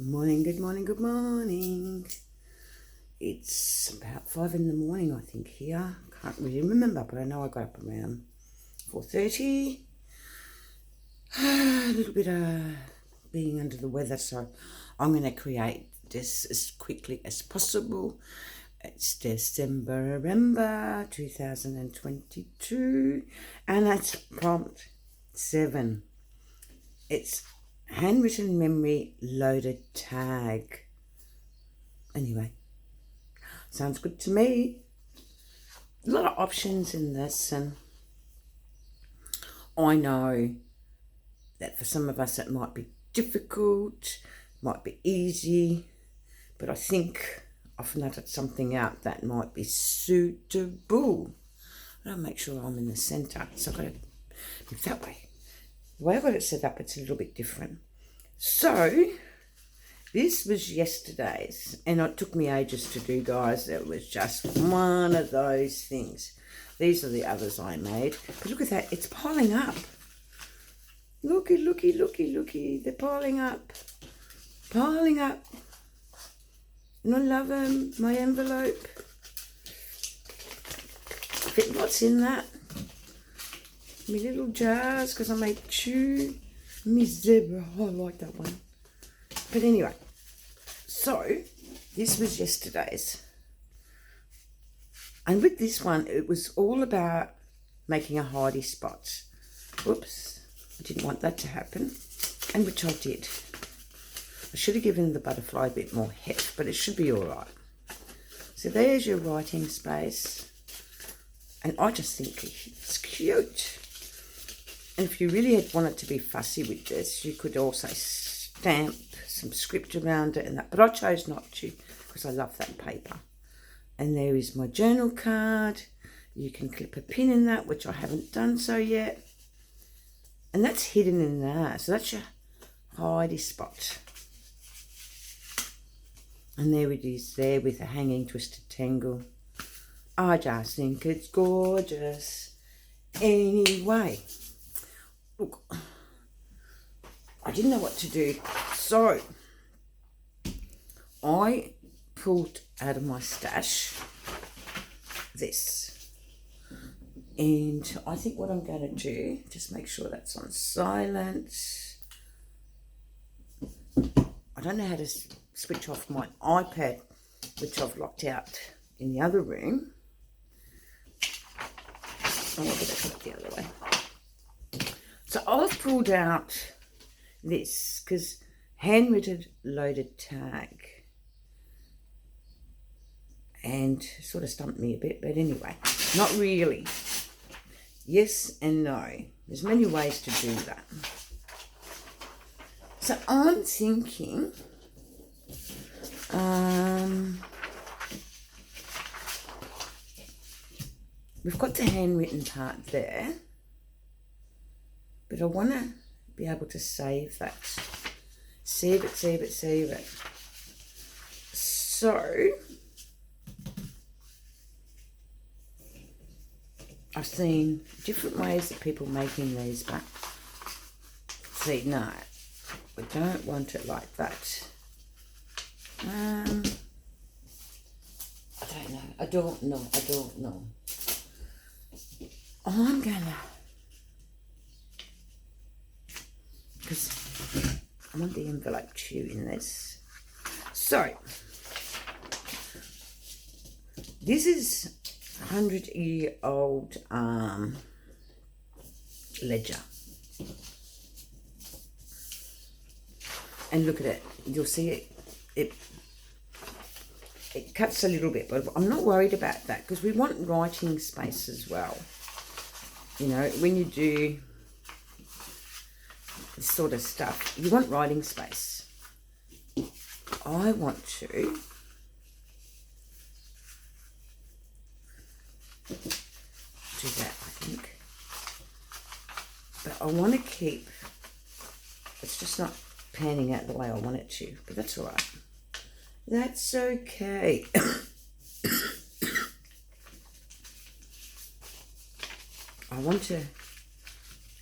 Good morning, good morning, good morning. It's about 5 in the morning, I think, here. Can't really remember, but I know I got up around 4:30. A little bit of being under the weather, so I'm going to create this as quickly as possible. It's December 2022, and that's prompt 7. It's handwritten memory loaded tag. Anyway, sounds good to me. A lot of options in this, and I know that for some of us it might be difficult, might be easy, but I think I've nutted something out that might be suitable. I'll make sure I'm in the centre, so I've got to move that way. The way I've got it set up, it's a little bit different. So, this was yesterday's, and it took me ages to do, guys. It was just one of those things. These are the others I made. But look at that, it's piling up. Looky, looky, looky, looky. They're piling up. Piling up. And I love them. My envelope. Fit what's in that. My little jars, because I made two. My zebra. I like that one. But anyway, so this was yesterday's. And with this one, it was all about making a hidey spot. Whoops, I didn't want that to happen, and which I did. I should have given the butterfly a bit more heft, but it should be all right. So there's your writing space. And I just think it's cute. And if you really had wanted to be fussy with this, you could also stamp some script around it and that. But I chose not to because I love that paper. And there is my journal card. You can clip a pin in that, which I haven't done so yet. And that's hidden in there. So that's your hidey spot. And there it is there with a hanging twisted tangle. I just think it's gorgeous. Anyway, look, I didn't know what to do. So I pulled out of my stash this. And I think what I'm going to do, just make sure that's on silent. I don't know how to switch off my iPad, which I've locked out in the other room. Oh, I'll get it the other way. So I've pulled out this because handwritten loaded tag. And sort of stumped me a bit, but anyway, not really. Yes and no. There's many ways to do that. So I'm thinking, we've got the handwritten part there, but I want to be able to save that. Save it, save it, save it. So I've seen different ways of people making these, but see, no, we don't want it like that. I don't know. I'm gonna, because I want the envelope too in this. So, this is 100-year-old ledger. And look at it. You'll see it cuts a little bit, but I'm not worried about that because we want writing space as well. You know, when you do this sort of stuff, you want writing space. I want to do that, I think. But I want to keep, it's just not panning out the way I want it to, but that's all right. That's okay. I want to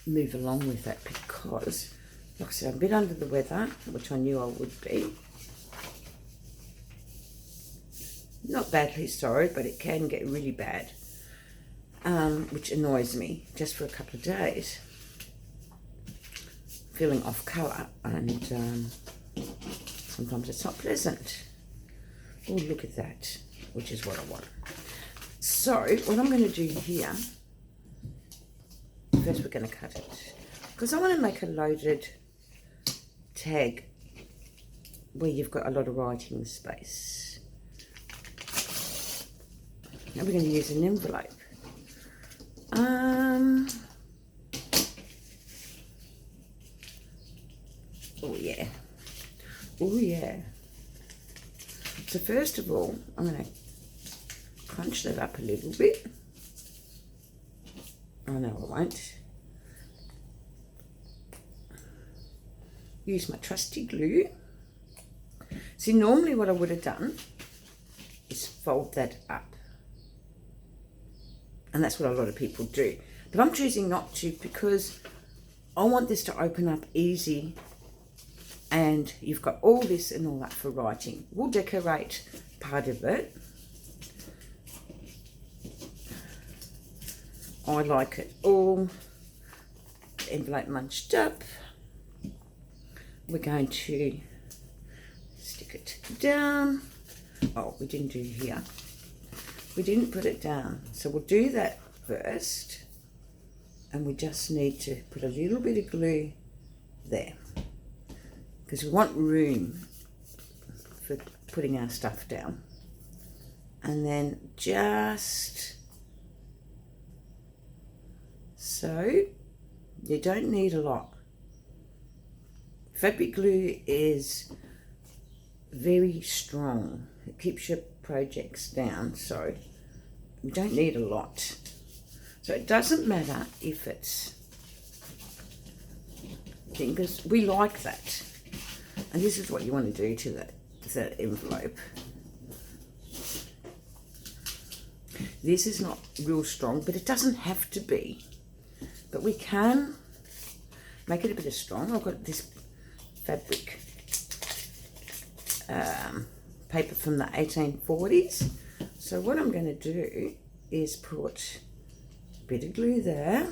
move along with that because Like I said, I'm a bit under the weather, which I knew I would be. Not badly sorry, but it can get really bad, which annoys me just for a couple of days. Feeling off colour, and sometimes it's not pleasant. Oh, look at that, which is what I want. So, what I'm going to do here, first we're going to cut it, because I want to make a loaded tag where you've got a lot of writing space. Now we're going to use an envelope. Oh yeah. Oh yeah. So first of all, I'm going to crunch that up a little bit. Oh no, I won't. Use my trusty glue. See, normally what I would have done is fold that up. And that's what a lot of people do. But I'm choosing not to because I want this to open up easy. And you've got all this and all that for writing. We'll decorate part of it. I like it all. The envelope munched up. We're going to stick it down. Oh, we didn't do here. We didn't put it down. So we'll do that first. And we just need to put a little bit of glue there. Because we want room for putting our stuff down. And then just so, you don't need a lot. Fabric glue is very strong. It keeps your projects down, so we don't need a lot. So it doesn't matter if it's because we like that. And this is what you want to do to that envelope. This is not real strong, but it doesn't have to be. But we can make it a bit of strong. I've got this fabric paper from the 1840s. So what I'm going to do is put a bit of glue there,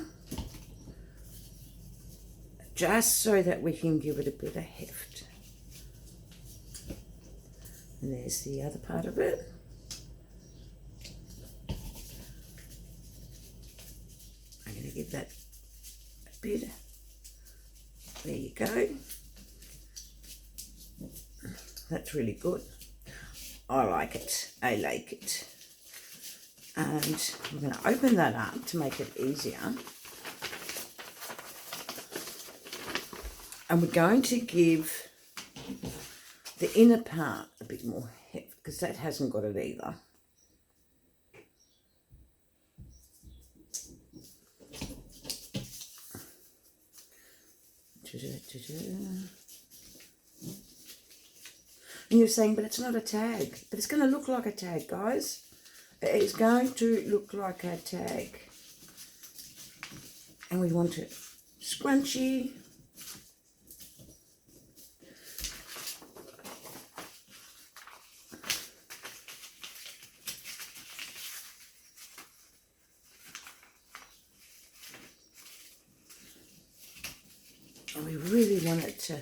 just so that we can give it a bit of heft. And there's the other part of it. I'm going to give that a bit. There you go. That's really good. I like it. I like it. And I'm going to open that up to make it easier. And we're going to give the inner part a bit more heft, because that hasn't got it either. And you're saying, but it's not a tag. But it's going to look like a tag, guys. It's going to look like a tag. And we want it scrunchy. And we really want it to, I'm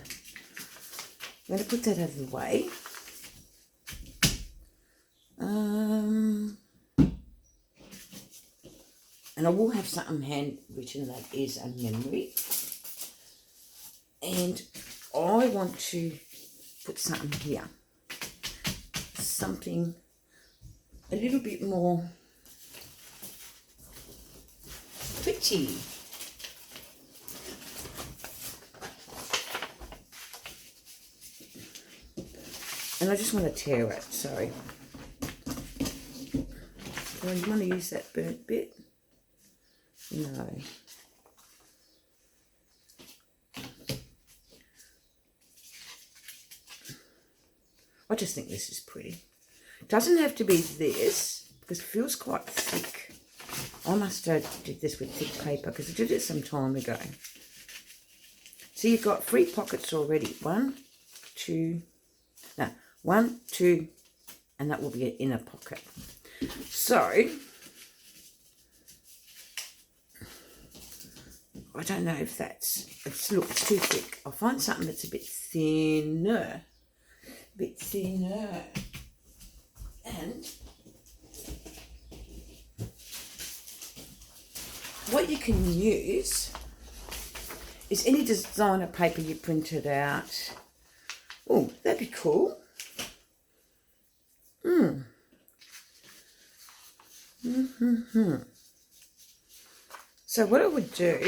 going to put that out of the way. And I will have something handwritten that is a memory. And I want to put something here. Something a little bit more pretty. And I just want to tear it, sorry. Well, you want to use that burnt bit? No. I just think this is pretty. It doesn't have to be this, because it feels quite thick. I must have did this with thick paper, because I did it some time ago. So you've got 3 pockets already. 1, 2, and that will be an inner pocket. So, I don't know if look, it's too thick. I'll find something that's a bit thinner. And what you can use is any designer paper you printed out. Oh, that'd be cool. So what I would do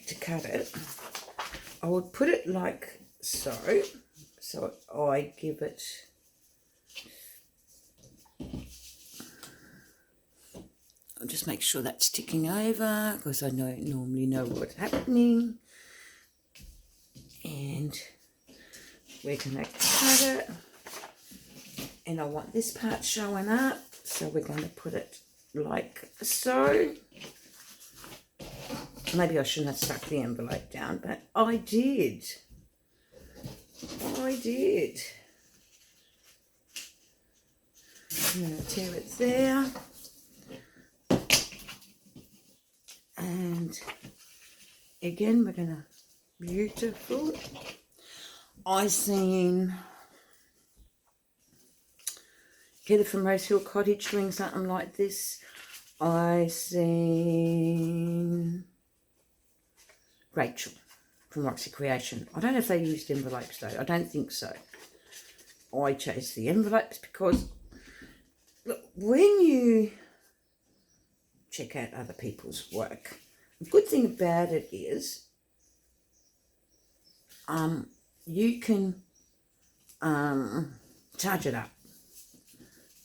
to cut it, I would put it like so. So I give it, I'll just make sure that's ticking over because I normally know what's happening. And we're going to cut it. And I want this part showing up, so we're going to put it like so. Maybe I shouldn't have stuck the envelope down, but I did. I'm going to tear it there. And again, we're going to, beautiful. I seen Heather from Rosehill Cottage doing something like this. I seen Rachel from Roxy Creation. I don't know if they used envelopes though. I don't think so. I chose the envelopes because, look, when you check out other people's work, the good thing about it is you can charge it up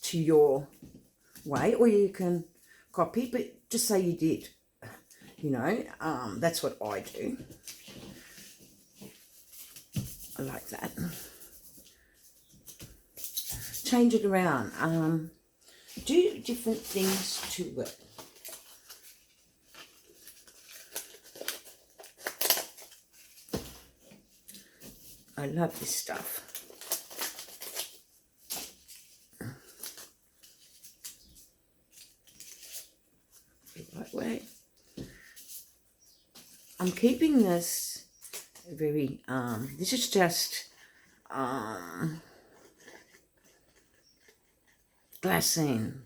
to your way, or you can copy, but just say you did, that's what I do. I like that. Change it around, do different things to it. I love this stuff. Right way. I'm keeping this very, this is just glassine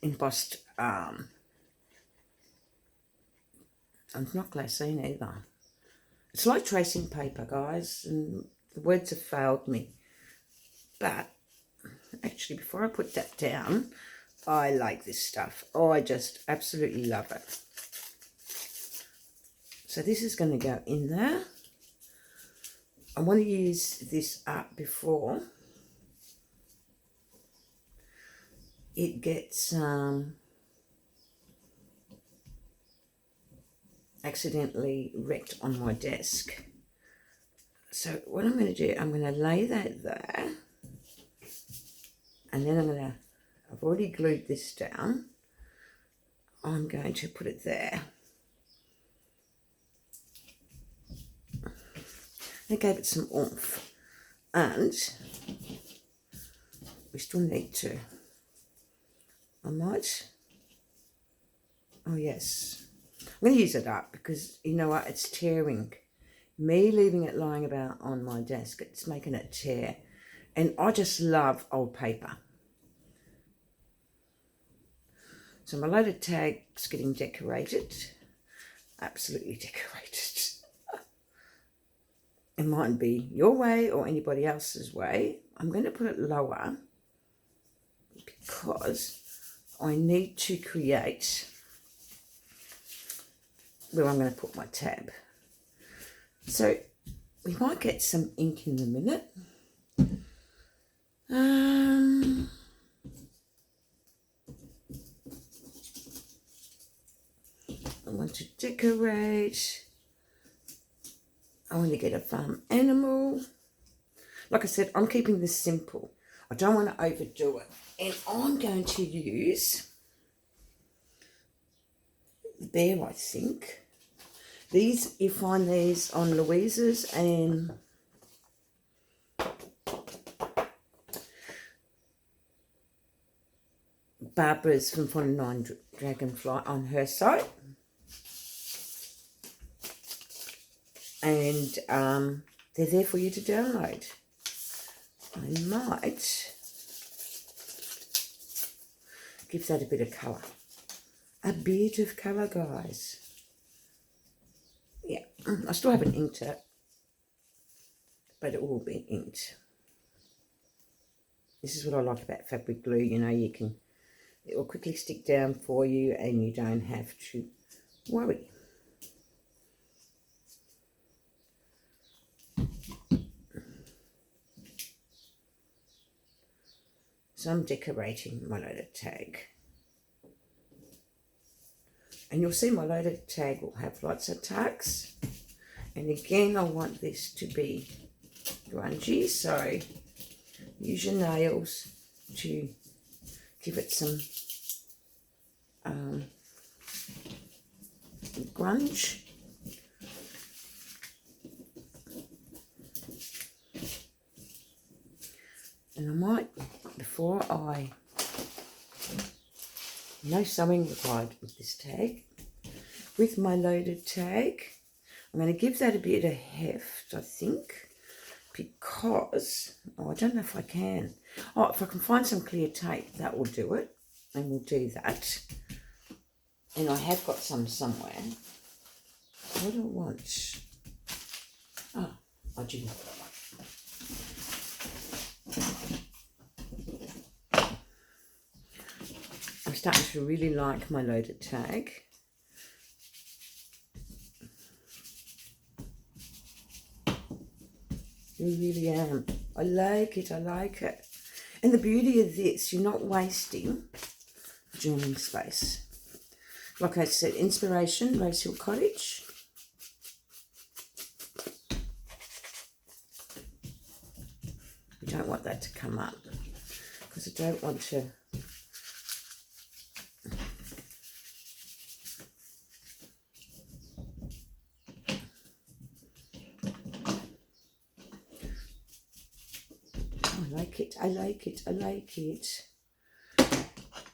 embossed, it's not glassine either. It's like tracing paper, guys, and the words have failed me. But actually, before I put that down, I like this stuff. Oh, I just absolutely love it. So this is going to go in there. I want to use this up before it gets accidentally wrecked on my desk. So what I'm going to do, I'm going to lay that there, and then I've already glued this down. I'm going to put it there. I gave it some oomph, and we still need to, oh yes, I'm going to use it up because you know what, it's tearing. Me leaving it lying about on my desk, it's making it tear. And I just love old paper. So my loaded tag's getting decorated. Absolutely decorated. It might be your way or anybody else's way. I'm going to put it lower because I need to create where I'm going to put my tab. So we might get some ink in a minute. I want to decorate. I want to get a farm animal. Like I said, I'm keeping this simple. I don't want to overdo it. And I'm going to use Bear, I think. These, you find these on Louisa's and Barbara's from 49 Dragonfly on her site. And they're there for you to download. I might give that a bit of colour. A bit of colour, guys. Yeah, I still haven't inked it, but it will be inked. This is what I like about fabric glue, you know, it will quickly stick down for you and you don't have to worry. So I'm decorating my loaded tag. And you'll see my loaded tag will have lots of tucks. And again, I want this to be grungy, so use your nails to give it some grunge. And I might, before no sewing required with this tag. With my loaded tag, I'm going to give that a bit of heft, I think, because, I don't know if I can. Oh, if I can find some clear tape, that will do it, and we'll do that. And I have got some somewhere. What do I want? Oh, I do. I'm starting to really like my loaded tag. I really am. I like it, I like it. And the beauty of this, you're not wasting journaling space. Like I said, inspiration, Rosehill Cottage. You don't want that to come up because I don't want to I like it, I like it.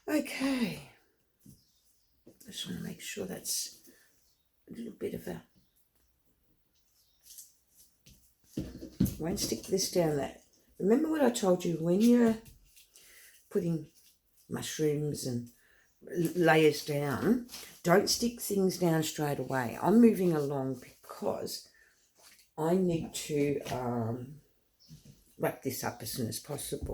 Okay. I just want to make sure that's a little bit of a... I won't stick this down there. Remember what I told you, when you're putting mushrooms and layers down, don't stick things down straight away. I'm moving along because I need to wrap this up as soon as possible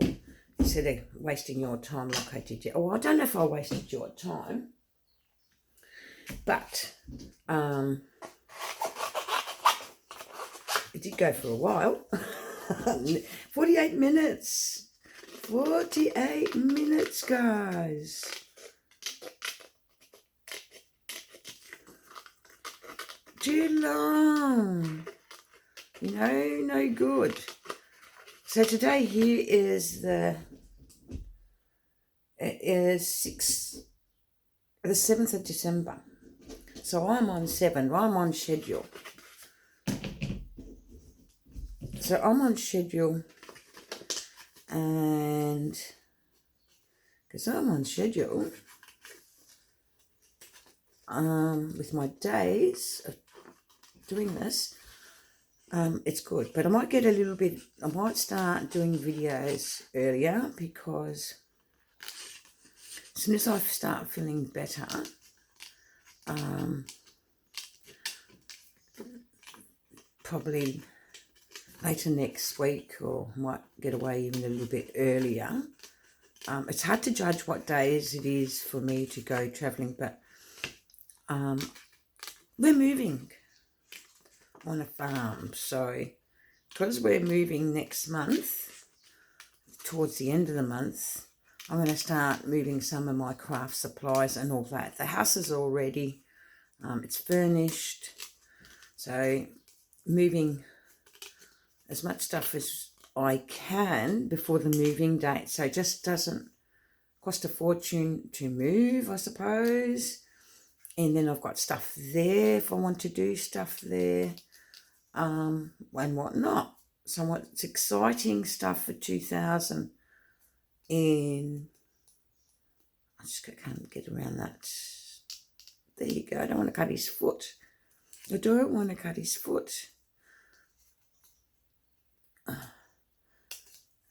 instead of wasting your time like I did. Oh, I don't know if I wasted your time, but it did go for a while. 48 minutes. 48 minutes, guys. Too long. No good. So today here is the 7th of December. So I'm on 7, I'm on schedule. So I'm on schedule, and because I'm on schedule with my days of doing this, it's good. But I might get a little bit, I might start doing videos earlier, because as soon as I start feeling better, probably later next week, or might get away even a little bit earlier. It's hard to judge what days it is for me to go travelling, but we're moving on a farm, so because we're moving next month, towards the end of the month, I'm going to start moving some of my craft supplies and all that. The house is all ready, it's furnished, so moving as much stuff as I can before the moving date, so it just doesn't cost a fortune to move, I suppose. And then I've got stuff there if I want to do stuff there, and whatnot. So what's exciting stuff for 2000 in, I just can't get around that. There you go. I don't want to cut his foot. I don't want to cut his foot.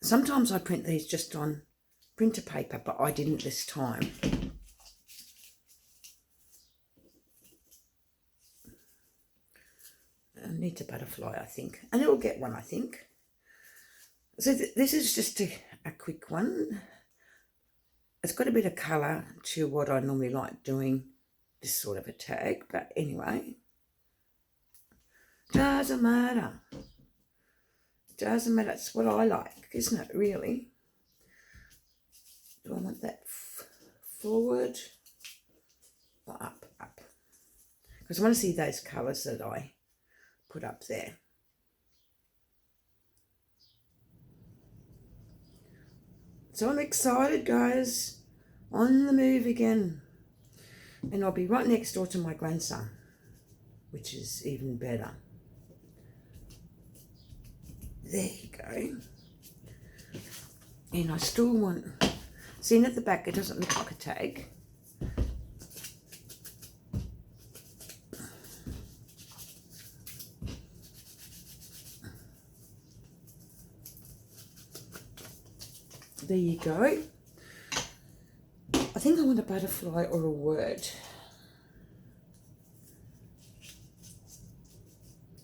Sometimes I print these just on printer paper, but I didn't this time. I need a butterfly, I think, and it'll get one, I think. So this is just a quick one. It's got a bit of colour to what I normally like doing, this sort of a tag, but anyway, doesn't matter. Doesn't matter. It's what I like, isn't it, really? Do I want that forward or up? Up. Because I want to see those colours that I put up there. So I'm excited, guys. On the move again. And I'll be right next door to my grandson, which is even better. There you go. And I still want, seeing at the back, it doesn't look like a tag. There you go. I think I want a butterfly or a word.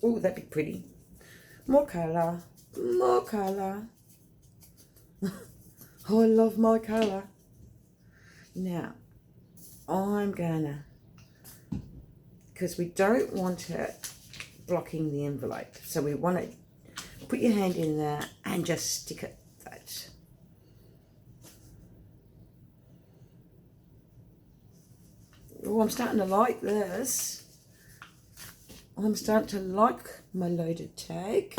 Oh, that'd be pretty. More colour. More colour. I love my colour. Now, I'm gonna, because we don't want it blocking the envelope. So we want to put your hand in there and just stick it that. Oh, I'm starting to like this. I'm starting to like my loaded tag.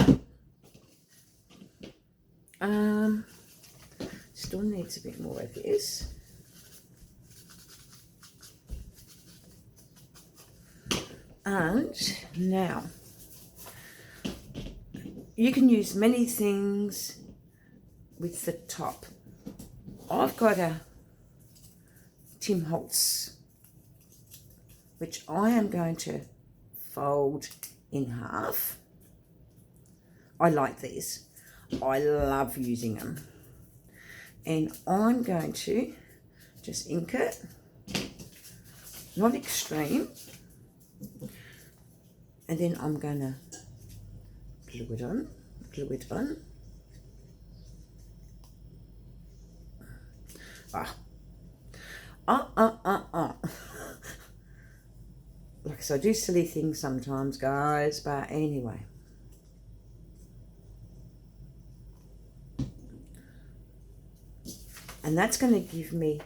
Still needs a bit more of this. And now, you can use many things with the top. I've got a Tim Holtz, which I am going to fold in half. I like these. I love using them. And I'm going to just ink it, not extreme. And then I'm going to glue it on, glue it on. Like I said, I do silly things sometimes, guys, but anyway. And that's going to give me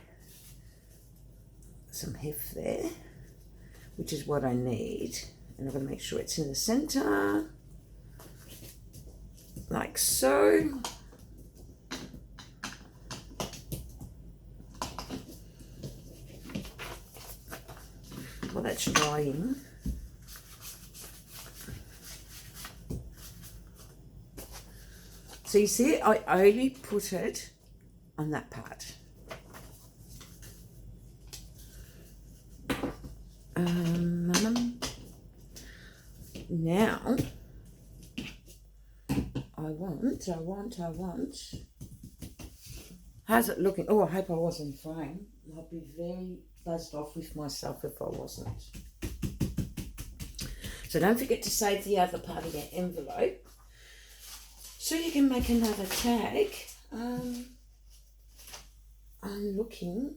some heft there, which is what I need. And I'm going to make sure it's in the center, like so. While that's drying, so you see, I only put it on that part. Now I want. How's it looking? Oh, I hope I was in frame. I'd be very buzzed off with myself if I wasn't. So don't forget to save the other part of your envelope so you can make another tag. I'm looking.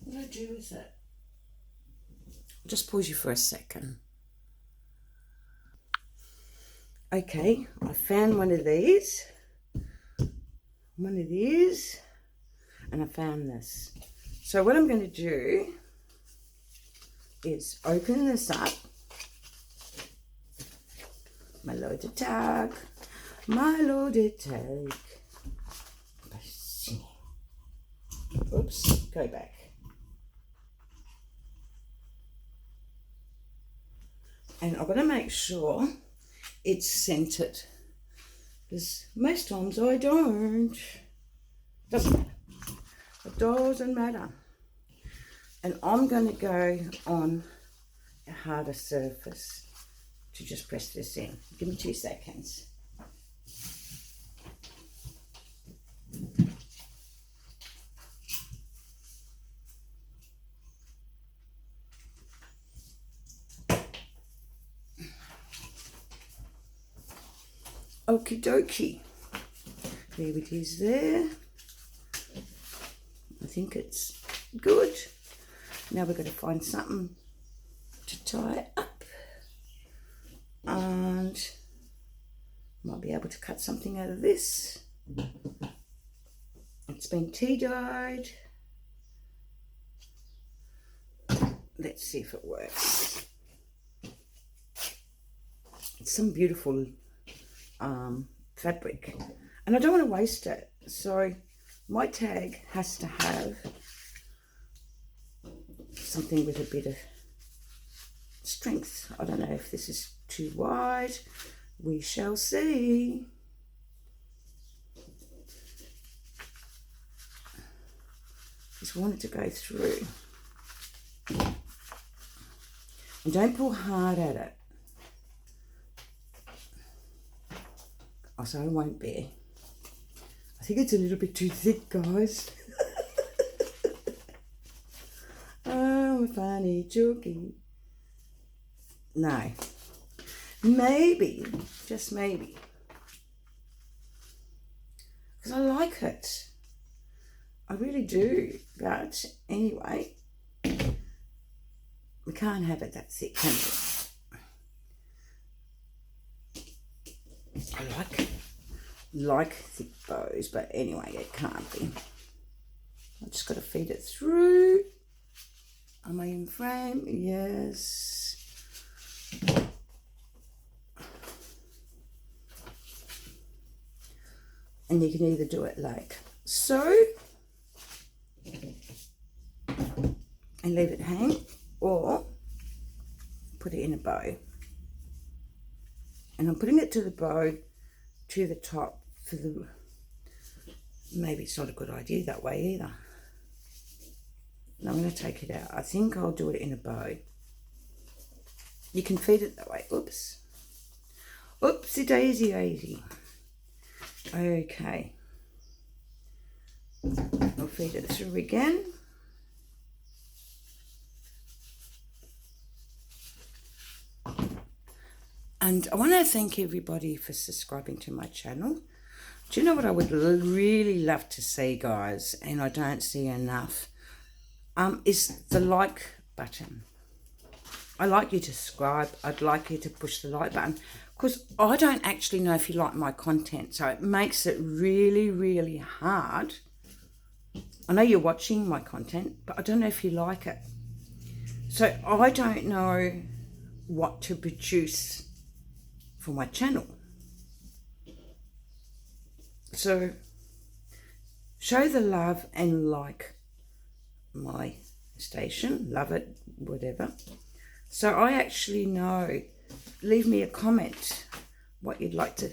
What do I do with it? I'll just pause you for a second. Okay, I found one of these, and I found this. So what I'm going to do is open this up, my loaded tag. Oops, go back. And I've got to make sure it's centered, because most times I don't. Doesn't matter. It doesn't matter. And I'm going to go on a harder surface to just press this in. Give me 2 seconds. Okie dokie. There it is there. I think it's good. Now we're going to find something to tie it up. And might be able to cut something out of this. It's been tea dyed. Let's see if it works. It's some beautiful fabric, and I don't want to waste it, so my tag has to have something with a bit of strength. I don't know if this is too wide. We shall see. Just want it to go through, and don't pull hard at it. So I won't be. I think it's a little bit too thick, guys. Oh, funny, joking. No. Maybe, just maybe. Because I like it. I really do. But anyway, we can't have it that thick, can we? I like thick bows, but anyway, it can't be. I just got to feed it through. Am I in frame? Yes. And you can either do it like so and leave it hang, or put it in a bow. And I'm putting it to the bow, to the top, for the, maybe it's not a good idea that way either. And I'm going to take it out. I think I'll do it in a bow. You can feed it that way. Oops. Oopsie daisy daisy. Okay. I'll feed it through again. And I want to thank everybody for subscribing to my channel. Do you know what I would really love to see, guys, and I don't see enough, is the like button. I'd like you to subscribe. I'd like you to push the like button, because I don't actually know if you like my content, so it makes it really, really hard. I know you're watching my content, but I don't know if you like it. So I don't know what to produce for my channel. So show the love and like my station, love it, whatever. So I actually know, leave me a comment what you'd like to.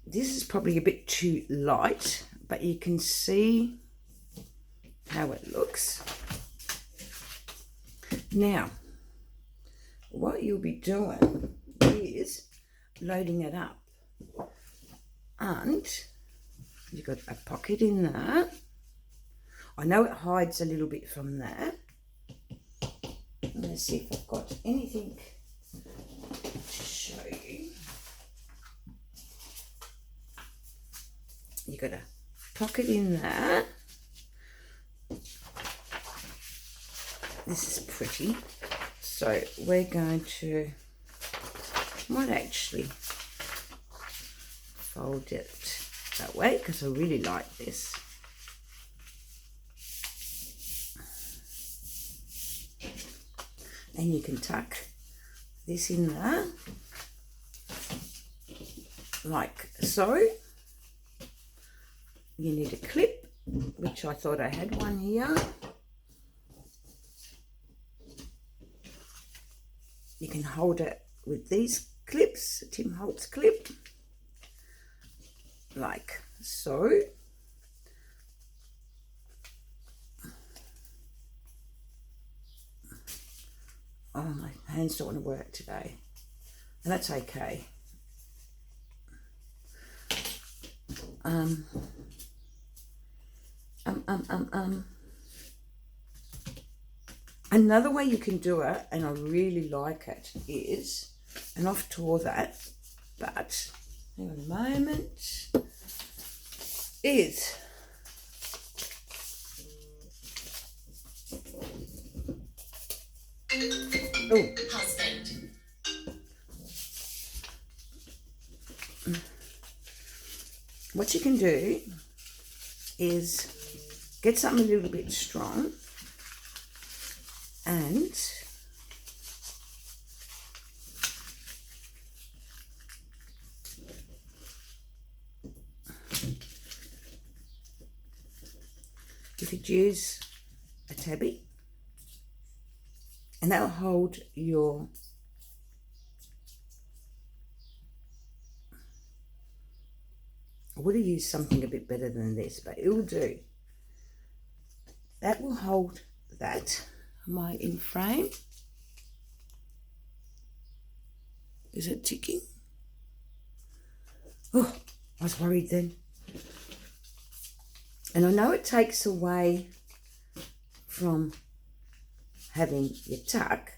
This is probably a bit too light, but you can see how it looks. Now, what you'll be doing is loading it up, and you've got a pocket in there. I know it hides a little bit from there. Let's see if I've got anything to show you. You've got a pocket in there. This is pretty. So we're going to, might actually fold it that way, because I really like this. And you can tuck this in there like so. You need a clip, which I thought I had one here. you can hold it with these clips, Tim Holtz clip, like so. Oh, my hands don't want to work today, and that's okay. Another way you can do it, and I really like it, is, and I've tore that, but hang on a moment, is husband. What you can do is get something a little bit strong and you could use a tabby, and that'll hold your I would have used something a bit better than this, but it will do. That will hold that. Am I in frame? Is it ticking? Oh, I was worried then. And I know it takes away from having your tuck,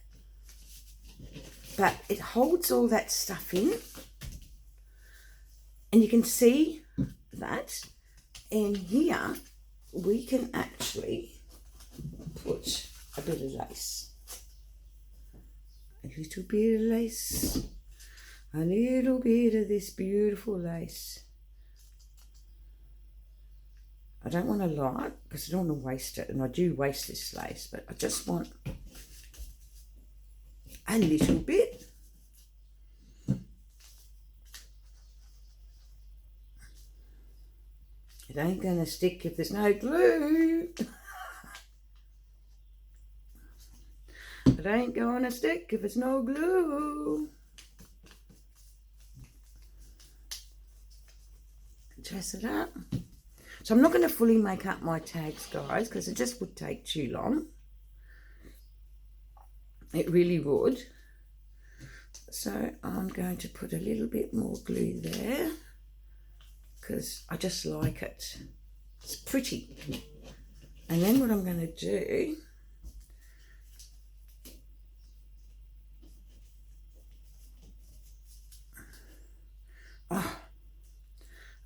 but it holds all that stuff in. And you can see that. And here we can actually put a bit of lace. A little bit of lace. A little bit of this beautiful lace. I don't want a lot because I don't want to waste it, and I do waste this lace, but I just want a little bit. It ain't going to stick if there's no glue. It ain't going to stick if there's no glue. Dress it up. So I'm not going to fully make up my tags, guys, because it just would take too long. It really would. So I'm going to put a little bit more glue there because I just like it. It's pretty. And then what I'm going to do,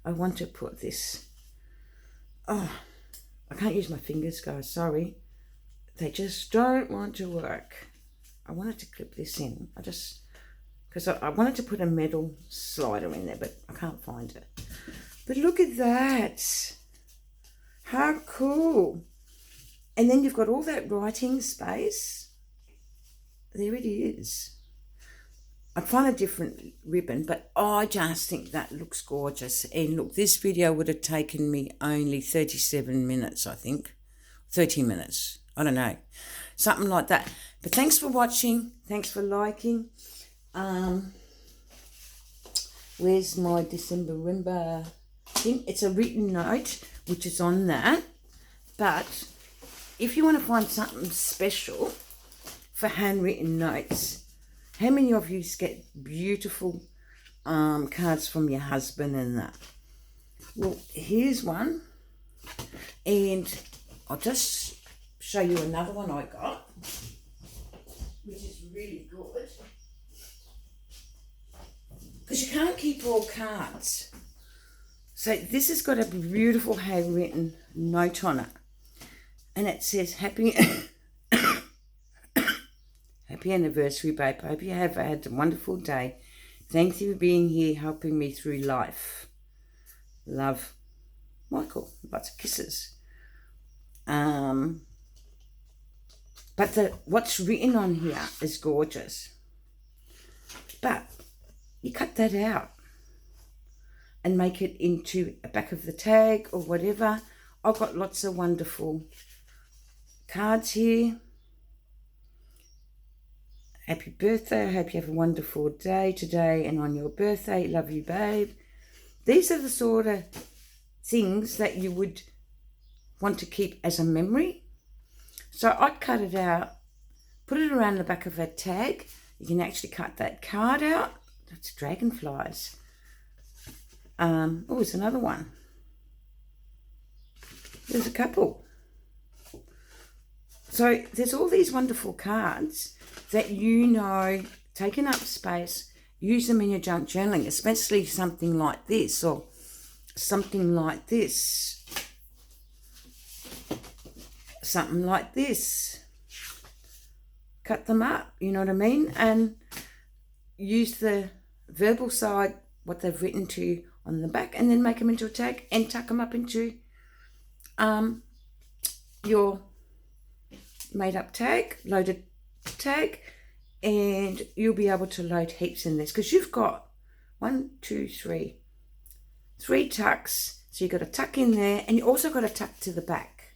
I want to put this, I can't use my fingers, guys, sorry. They just don't want to work. I wanted to clip this in. Because I wanted to put a metal slider in there, but I can't find it. But look at that. How cool. And then you've got all that writing space. There it is. I'd find a different ribbon, but I just think that looks gorgeous. And look, this video would have taken me only 37 minutes, I think. 30 minutes. I don't know. Something like that. But thanks for watching. Thanks for liking. Where's my December thing? It's a written note, which is on that. But if you want to find something special for handwritten notes, how many of you get beautiful cards from your husband and that? Well, here's one. And I'll just show you another one I got, which is really good. Because you can't keep all cards. So this has got a beautiful handwritten note on it. And it says, happy anniversary, babe. I hope you have had a wonderful day. Thank you for being here, helping me through life. Love, Michael. Lots of kisses. But what's written on here is gorgeous. But you cut that out and make it into a back of the tag or whatever. I've got lots of wonderful cards here. Happy birthday. I hope you have a wonderful day today and on your birthday. Love you, babe. These are the sort of things that you would want to keep as a memory. So I'd cut it out, put it around the back of a tag. You can actually cut that card out. That's dragonflies. Oh, there's another one. There's a couple. So there's all these wonderful cards that taking up space, use them in your junk journaling, especially something like this or something like this. Something like this. Cut them up, you know what I mean? And use the verbal side, what they've written to you on the back, and then make them into a tag and tuck them up into your made up tag, loaded tag, and you'll be able to load heaps in this because you've got 3 tucks. So you've got to tuck in there, and you also got to tuck to the back.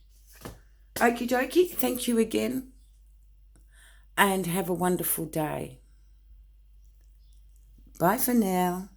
Okie dokie, thank you again, and have a wonderful day. Bye for now.